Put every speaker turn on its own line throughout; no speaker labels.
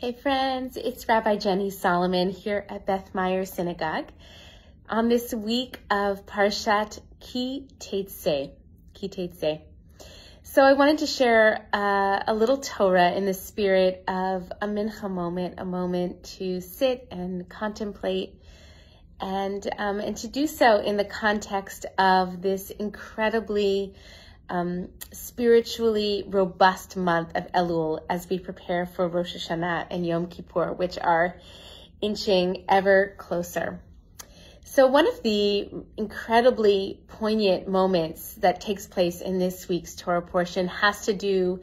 Hey friends, it's Rabbi Jenny Solomon here at Beth Meyer Synagogue on this week of Parshat Ki Tetzei. So I wanted to share a little Torah in the spirit of a mincha moment, a moment to sit and contemplate and to do so in the context of this incredibly spiritually robust month of Elul as we prepare for Rosh Hashanah and Yom Kippur, which are inching ever closer. So one of the incredibly poignant moments that takes place in this week's Torah portion has to do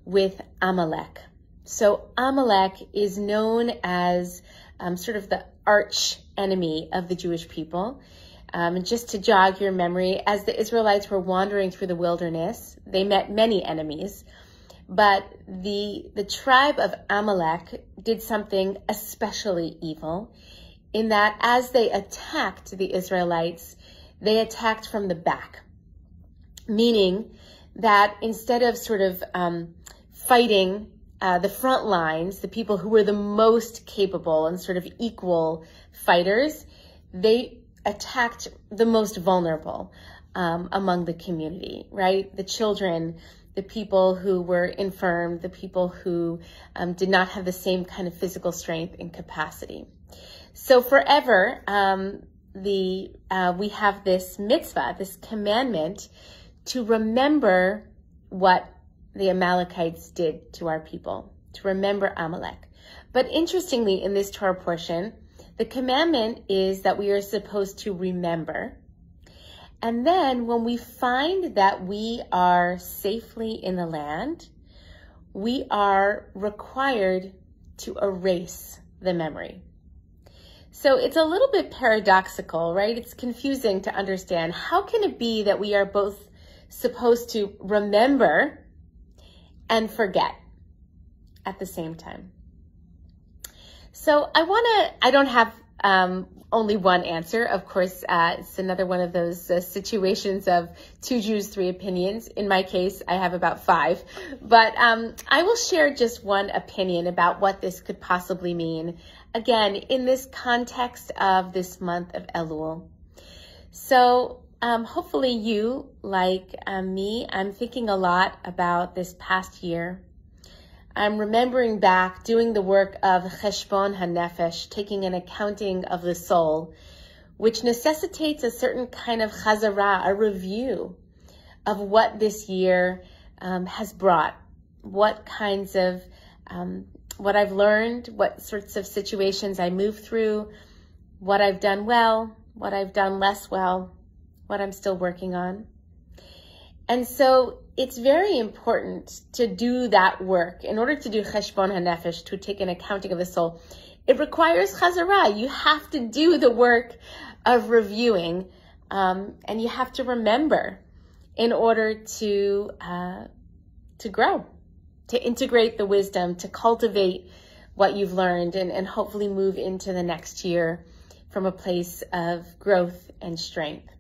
with Amalek. So Amalek is known as sort of the arch enemy of the Jewish people. Just to jog your memory, as the Israelites were wandering through the wilderness, they met many enemies, but the tribe of Amalek did something especially evil in that as they attacked the Israelites, they attacked from the back, meaning that instead of sort of fighting the front lines, the people who were the most capable and sort of equal fighters, they attacked the most vulnerable among the community, right? The children, the people who were infirm, the people who did not have the same kind of physical strength and capacity. So forever, we have this mitzvah, this commandment to remember what the Amalekites did to our people, to remember Amalek. But interestingly, in this Torah portion, the commandment is that we are supposed to remember. And then when we find that we are safely in the land, we are required to erase the memory. So it's a little bit paradoxical, right? It's confusing to understand. How can it be that we are both supposed to remember and forget at the same time? So I don't have only one answer. Of course, it's another one of those situations of two Jews, three opinions. In my case, I have about five. But I will share just one opinion about what this could possibly mean, again, in this context of this month of Elul. So hopefully you, like me, I'm thinking a lot about this past year. I'm remembering back doing the work of Cheshbon HaNefesh, taking an accounting of the soul, which necessitates a certain kind of chazara, a review of what this year has brought, what kinds of, what I've learned, what sorts of situations I moved through, what I've done well, what I've done less well, what I'm still working on. And so it's very important to do that work. In order to do Cheshbon HaNefesh, to take an accounting of the soul, it requires chazara. You have to do the work of reviewing, and you have to remember in order to grow, to integrate the wisdom, to cultivate what you've learned, and hopefully move into the next year from a place of growth and strength.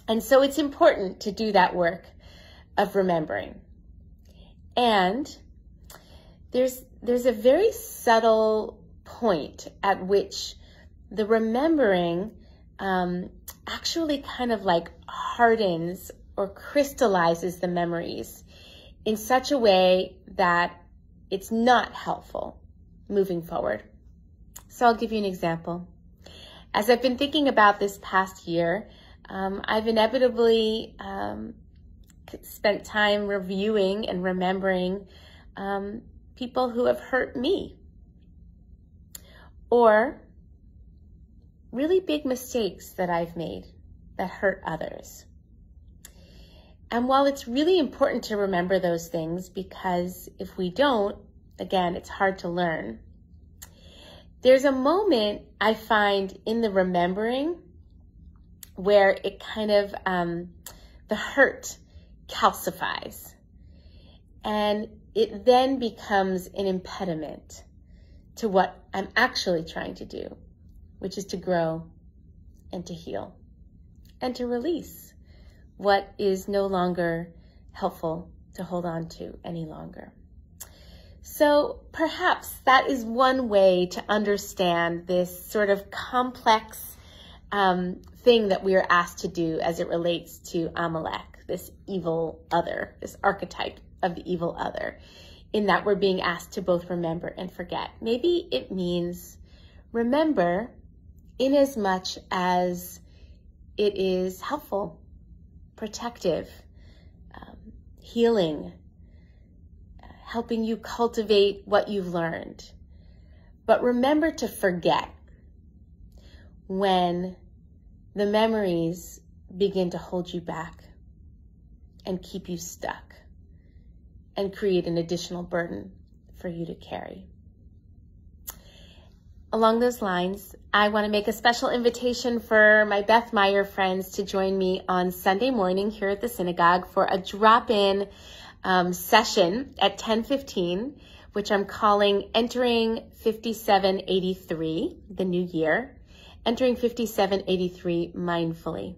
And so it's important to do that work of remembering. And there's a very subtle point at which the remembering actually kind of like hardens or crystallizes the memories in such a way that it's not helpful moving forward. So I'll give you an example. As I've been thinking about this past year, I've inevitably spent time reviewing and remembering people who have hurt me, or really big mistakes that I've made that hurt others. And while it's really important to remember those things, because if we don't, again, it's hard to learn, there's a moment I find in the remembering where it kind of, the hurt calcifies. And it then becomes an impediment to what I'm actually trying to do, which is to grow and to heal and to release what is no longer helpful to hold on to any longer. So perhaps that is one way to understand this sort of complex thing that we are asked to do as it relates to Amalek, this evil other, this archetype of the evil other, in that we're being asked to both remember and forget. Maybe it means remember in as much as it is helpful, protective, healing, helping you cultivate what you've learned. But remember to forget when the memories begin to hold you back and keep you stuck and create an additional burden for you to carry. Along those lines, I want to make a special invitation for my Beth Meyer friends to join me on Sunday morning here at the synagogue for a drop-in session at 10:15, which I'm calling Entering 5783, the new year, Entering 5783 Mindfully.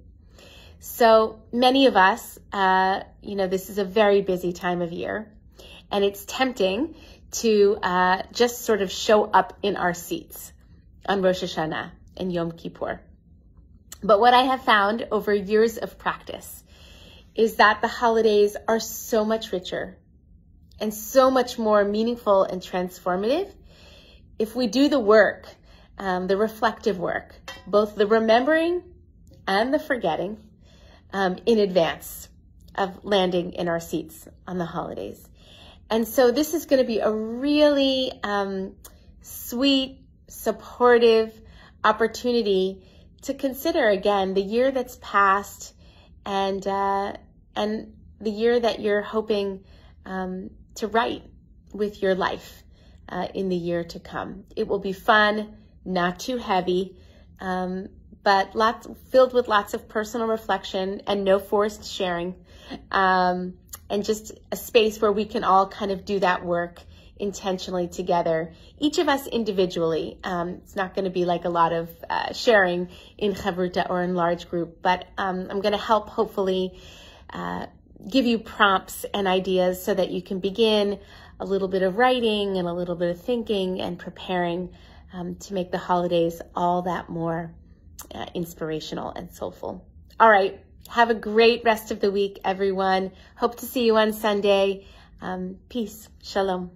So many of us, this is a very busy time of year, and it's tempting to just sort of show up in our seats on Rosh Hashanah and Yom Kippur. But what I have found over years of practice is that the holidays are so much richer and so much more meaningful and transformative if we do the work, the reflective work, both the remembering and the forgetting in advance of landing in our seats on the holidays. And so this is going to be a really sweet, supportive opportunity to consider again the year that's passed and the year that you're hoping to write with your life in the year to come. It will be fun, not too heavy, but filled with lots of personal reflection and no forced sharing. And just a space where we can all kind of do that work intentionally together, each of us individually. It's not going to be like a lot of sharing in chavruta or in large group, but I'm going to help hopefully give you prompts and ideas so that you can begin a little bit of writing and a little bit of thinking and preparing to make the holidays all that more inspirational and soulful. All right. Have a great rest of the week, everyone. Hope to see you on Sunday. Peace. Shalom.